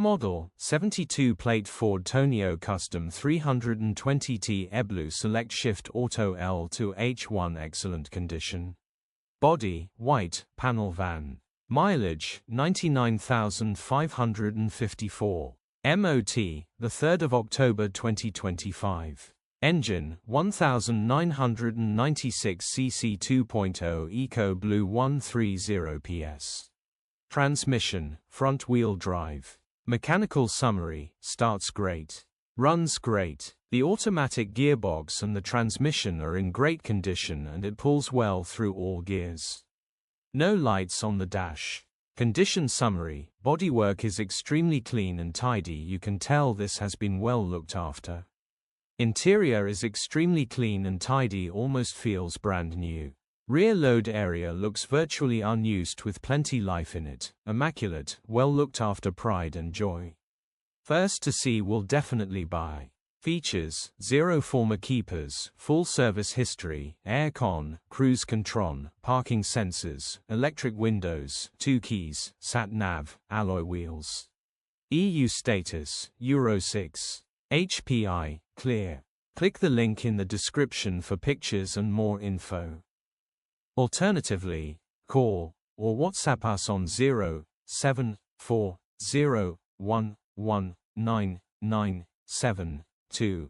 Model, 72 plate Ford Tourneo Custom 320T Eblue Selectshift Auto L2H1 excellent condition. Body, white, panel van. Mileage, 99,554. MOT, the 3rd of October 2025. Engine, 1996 cc 2.0 ECOBLUE 130 PS. Transmission, front-wheel drive. Mechanical summary, starts great. Runs great. The automatic gearbox and the transmission are in great condition and it pulls well through all gears. No lights on the dash. Condition summary, bodywork is extremely clean and tidy, you can tell this has been well looked after. Interior is extremely clean and tidy, almost feels brand new. Rear load area looks virtually unused with plenty life in it, immaculate, well looked after, pride and joy. First to see will definitely buy. Features, 0 former keepers, full service history, aircon, cruise control, parking sensors, electric windows, 2 keys, sat-nav, alloy wheels. EU status, Euro 6. HPI, clear. Click the link in the description for pictures and more info. Alternatively, call or WhatsApp us on 07401199972.